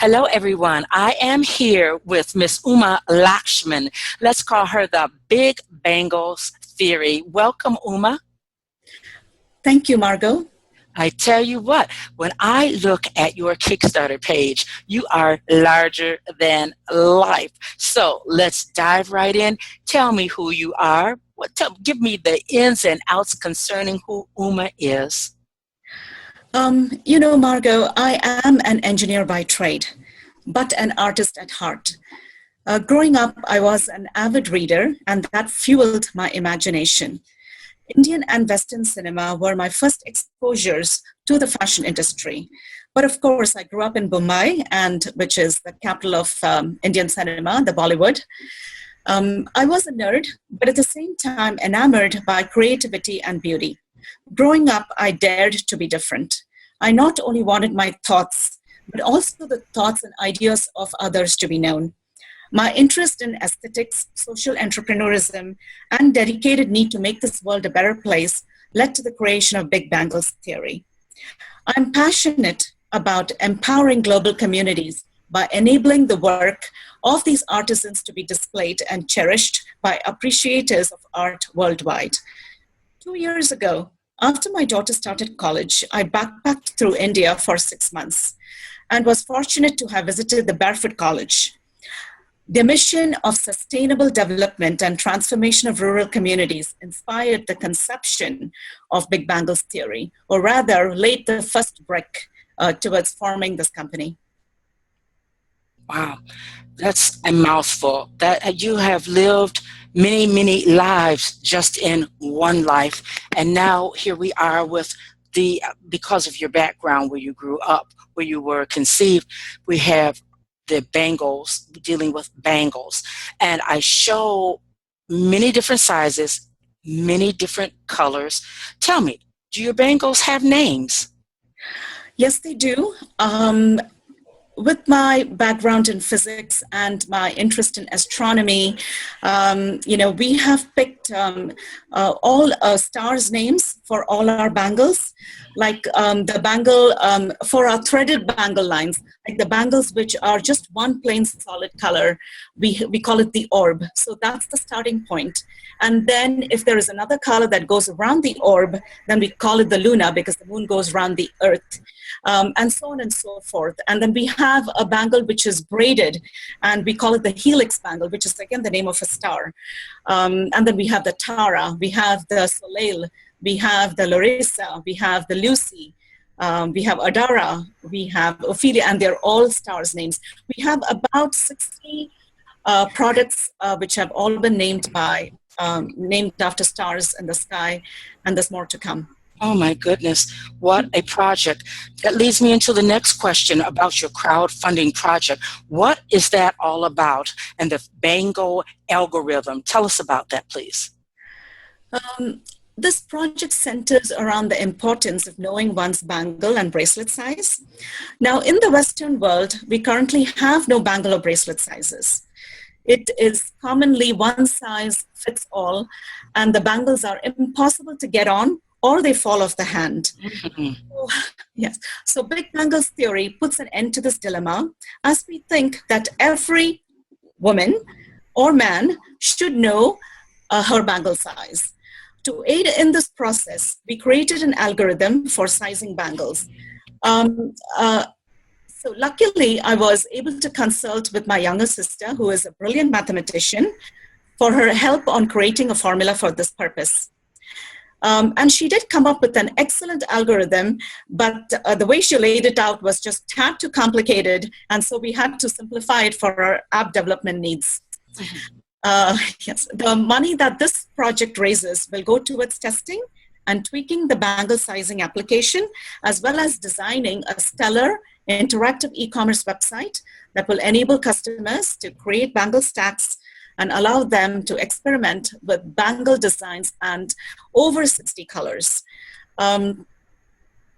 Hello, everyone. I am here with Miss Uma Lakshman. Let's call her the Big Bangles Theory. Welcome, Uma. Thank you, Margot. I tell you what, when I look at your Kickstarter page, you are larger than life. So let's dive right in. Tell me who you are. Give me the ins and outs concerning who Uma is. You know, Margot, I am an engineer by trade, but an artist at heart. Growing up, I was an avid reader, and that fueled my imagination. Indian and Western cinema were my first exposures to the fashion industry. But of course, I grew up in Mumbai, which is the capital of Indian cinema, the Bollywood. I was a nerd, but at the same time enamored by creativity and beauty. Growing up, I dared to be different. I not only wanted my thoughts, but also the thoughts and ideas of others to be known. My interest in aesthetics, social entrepreneurism, and dedicated need to make this world a better place led to the creation of Big Bangles Theory. I'm passionate about empowering global communities by enabling the work of these artisans to be displayed and cherished by appreciators of art worldwide. 2 years ago, after my daughter started college, I backpacked through India for 6 months and was fortunate to have visited the Barefoot College. The mission of sustainable development and transformation of rural communities inspired the conception of Big Bangles Theory, or rather laid the first brick towards forming this company. Wow, that's a mouthful. That you have lived many, many lives just in one life. And now here we are with because of your background, where you grew up, where you were conceived, we have the bangles, dealing with bangles. And I show many different sizes, many different colors. Tell me, do your bangles have names? Yes, they do. With my background in physics and my interest in astronomy, we have picked all stars' names for all our bangles, like the bangle for our threaded bangle lines, like the bangles which are just one plain solid color, we call it the orb. So that's the starting point. And then if there is another color that goes around the orb, then we call it the luna, because the moon goes around the earth. And so on and so forth. And then we have a bangle which is braided, and we call it the helix bangle, which is again the name of a star. And then we have the Tara, we have the Soleil, we have the Larissa, we have the Lucy, we have Adara, we have Ophelia, and they're all stars' names. We have about 60 products which have all been named after stars in the sky, and there's more to come. Oh my goodness, what a project. That leads me into the next question about your crowdfunding project. What is that all about? And the Bangle algorithm. Tell us about that, please. This project centers around the importance of knowing one's bangle and bracelet size. Now, in the Western world, we currently have no bangle or bracelet sizes. It is commonly one size fits all, and the bangles are impossible to get on, or they fall off the hand. So Big Bangles Theory puts an end to this dilemma, as we think that every woman or man should know her bangle size. To aid in this process, we created an algorithm for sizing bangles. So luckily, I was able to consult with my younger sister, who is a brilliant mathematician, for her help on creating a formula for this purpose. And she did come up with an excellent algorithm, but the way she laid it out was just a tad too complicated, and so we had to simplify it for our app development needs. Yes, the money that this project raises will go towards testing and tweaking the bangle sizing application, as well as designing a stellar interactive e-commerce website that will enable customers to create bangle stacks and allow them to experiment with bangle designs and over 60 colors.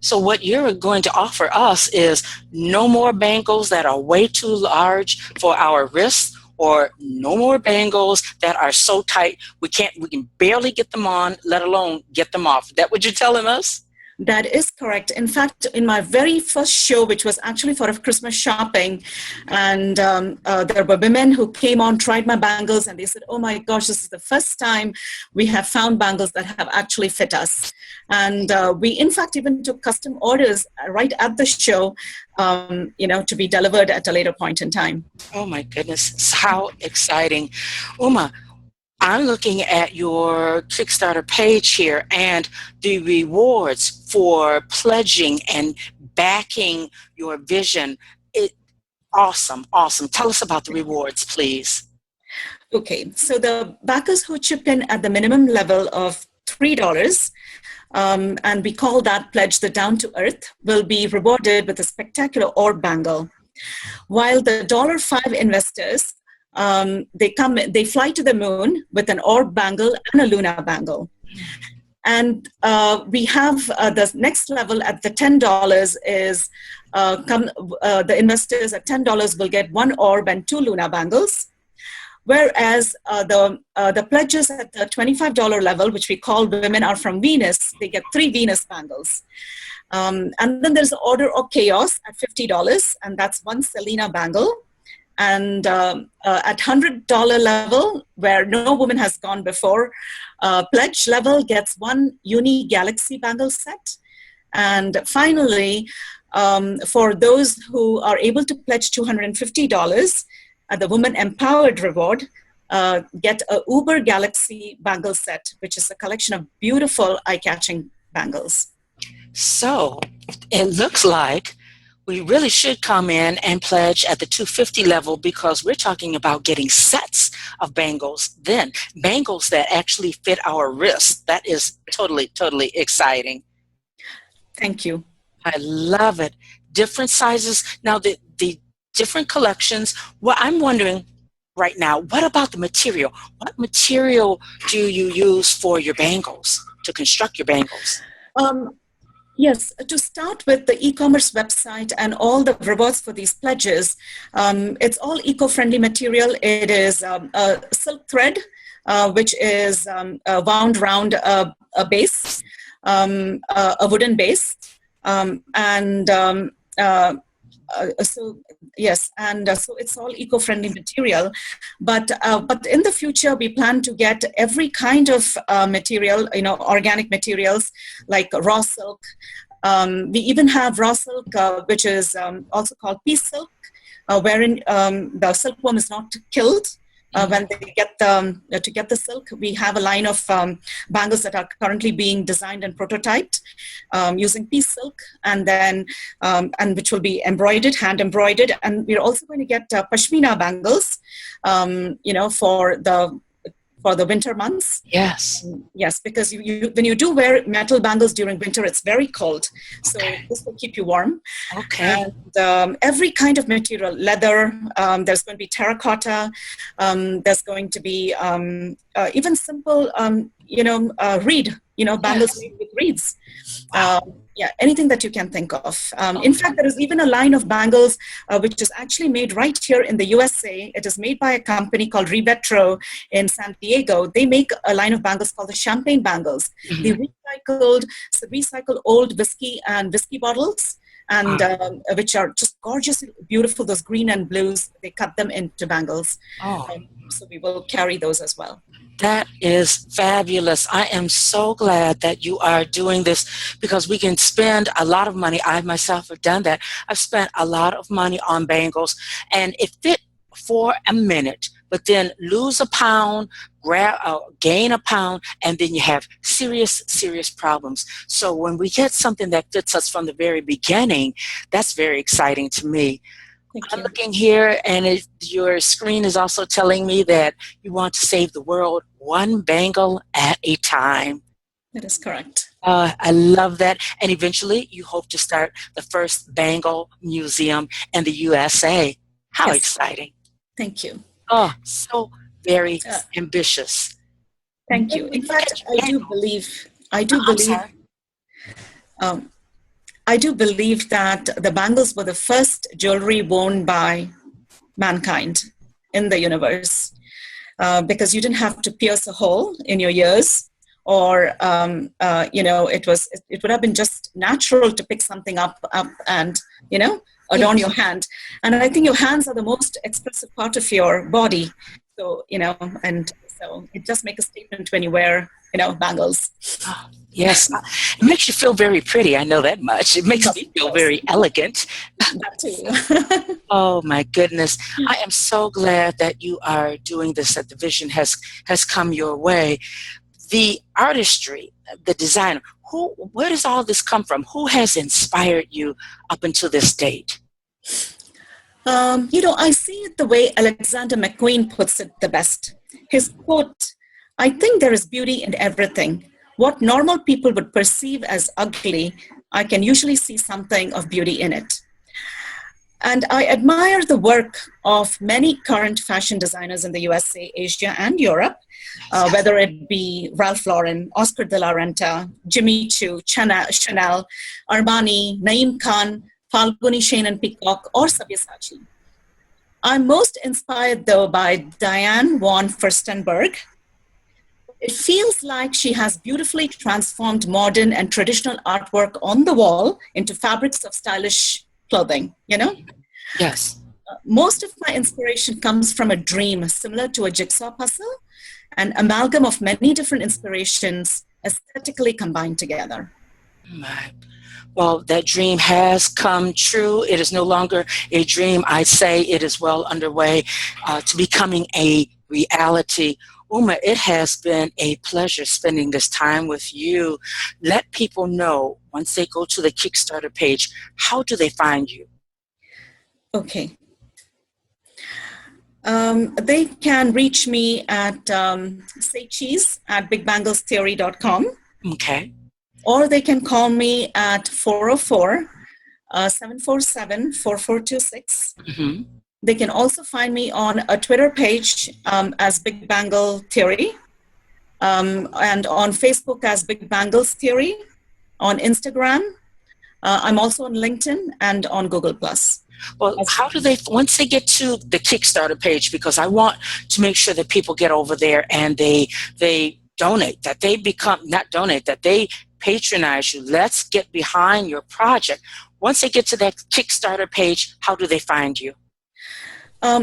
So what you're going to offer us is no more bangles that are way too large for our wrists, or no more bangles that are so tight we can barely get them on, let alone get them off. Is that what you're telling us? That is correct. In fact, in my very first show, which was actually for a Christmas shopping, and there were women who came on, tried my bangles, and they said, "Oh my gosh, this is the first time we have found bangles that have actually fit us." And we, in fact, even took custom orders right at the show, to be delivered at a later point in time. Oh my goodness, how exciting. Uma, I'm looking at your Kickstarter page here, and the rewards for pledging and backing your vision. Awesome, awesome. Tell us about the rewards, please. Okay, so the backers who chip in at the minimum level of $3, and we call that pledge the down to earth, will be rewarded with a spectacular orb bangle. While the $5 investors, they fly to the moon with an orb bangle and a Luna bangle. And we have the next level at the $10 is the investors at $10 will get 1 orb and 2 Luna bangles. Whereas the pledges at the $25 level, which we call Women Are From Venus, they get 3 Venus bangles. And then there's the Order of Chaos at $50, and that's 1 Selena bangle. And at $100 level, where no woman has gone before, pledge level gets 1 Uni Galaxy bangle set. And finally, for those who are able to pledge $250, the Woman Empowered Reward get a Uber Galaxy bangle set, which is a collection of beautiful eye-catching bangles. So it looks like we really should come in and pledge at the $250 level, because we're talking about getting sets of bangles, then bangles that actually fit our wrists. That is totally, totally exciting. Thank you. I love it. Different sizes. Now, the different collections. Well, I'm wondering right now, what about the material? What material do you use for your bangles, to construct your bangles? Yes, to start with the e-commerce website and all the rewards for these pledges, it's all eco-friendly material. It is a silk thread, which is wound around a base, a wooden base, so yes, and so it's all eco-friendly material. But in the future, we plan to get every kind of material, organic materials like raw silk. We even have raw silk, which is also called pea silk, wherein the silkworm is not killed. When they get to get the silk, we have a line of bangles that are currently being designed and prototyped using pea silk, and then and which will be embroidered, hand embroidered, and we're also going to get pashmina bangles, for the winter months. Yes. Yes, because when you do wear metal bangles during winter, it's very cold. So this will keep you warm. Okay. And every kind of material, leather, there's going to be terracotta, there's going to be even simple, reed, bangles made with reeds. Yeah, anything that you can think of. In fact, there is even a line of bangles which is actually made right here in the USA. It is made by a company called Revetro in San Diego. They make a line of bangles called the champagne bangles. They recycle old whiskey and whiskey bottles, and which are just gorgeous, beautiful, those green and blues. They cut them into bangles. So we will carry those as well. That is fabulous. I am so glad that you are doing this, because we can spend a lot of money. I myself have done that. I've spent a lot of money on bangles, and it fit for a minute, but then lose a pound, gain a pound, and then you have serious, serious problems. So when we get something that fits us from the very beginning, that's very exciting to me. I'm looking here, and your screen is also telling me that you want to save the world one bangle at a time. That is correct. I love that. And eventually, you hope to start the first bangle museum in the USA. How exciting. Thank you. Oh, so very ambitious. Thank you. In fact, I do believe that the bangles were the first jewelry worn by mankind in the universe, because you didn't have to pierce a hole in your ears or it would have been just natural to pick something up and adorn your hand. And I think your hands are the most expressive part of your body. So and so it just makes a statement when you wear bangles. Oh, yes, it makes you feel very pretty. I know that much. It makes me feel very elegant. That too. Oh my goodness. I am so glad that you are doing this, that the vision has come your way. The artistry, the designer, where does all this come from? Who has inspired you up until this date? I see it the way Alexander McQueen puts it the best. His quote, "I think there is beauty in everything. What normal people would perceive as ugly, I can usually see something of beauty in it." And I admire the work of many current fashion designers in the USA, Asia, and Europe, whether it be Ralph Lauren, Oscar de la Renta, Jimmy Choo, Chanel, Armani, Naeem Khan, Falguni Shane and Peacock, or Sabyasachi. I'm most inspired, though, by Diane von Furstenberg. It feels like she has beautifully transformed modern and traditional artwork on the wall into fabrics of stylish clothing, Yes. Most of my inspiration comes from a dream similar to a jigsaw puzzle, an amalgam of many different inspirations aesthetically combined together. My. Well, that dream has come true. It is no longer a dream. I say it is well underway to becoming a reality. Uma, it has been a pleasure spending this time with you. Let people know, once they go to the Kickstarter page, how do they find you? Okay. They can reach me at say cheese at bigbangles-theory.com. Okay. Or they can call me at 404-747-4426. Mm-hmm. They can also find me on a Twitter page as Big Bangle Theory, and on Facebook as Big Bangles Theory, on Instagram. I'm also on LinkedIn and on Google+. Well, how do they, once they get to the Kickstarter page, because I want to make sure that people get over there and they donate, that they become, not donate, that they patronize you. Let's get behind your project. Once they get to that Kickstarter page, how do they find you?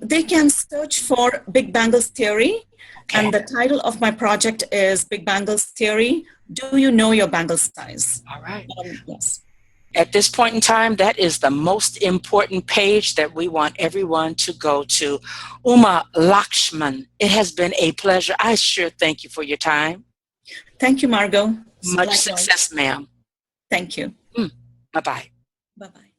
They can search for Big Bangles Theory, Okay. and the title of my project is Big Bangles Theory, Do You Know Your Bangle Size? All right. Yes. At this point in time, that is the most important page that we want everyone to go to. Uma Lakshman, it has been a pleasure. I sure thank you for your time. Thank you, Margot. Much success, ma'am. Thank you. Bye-bye. Bye-bye.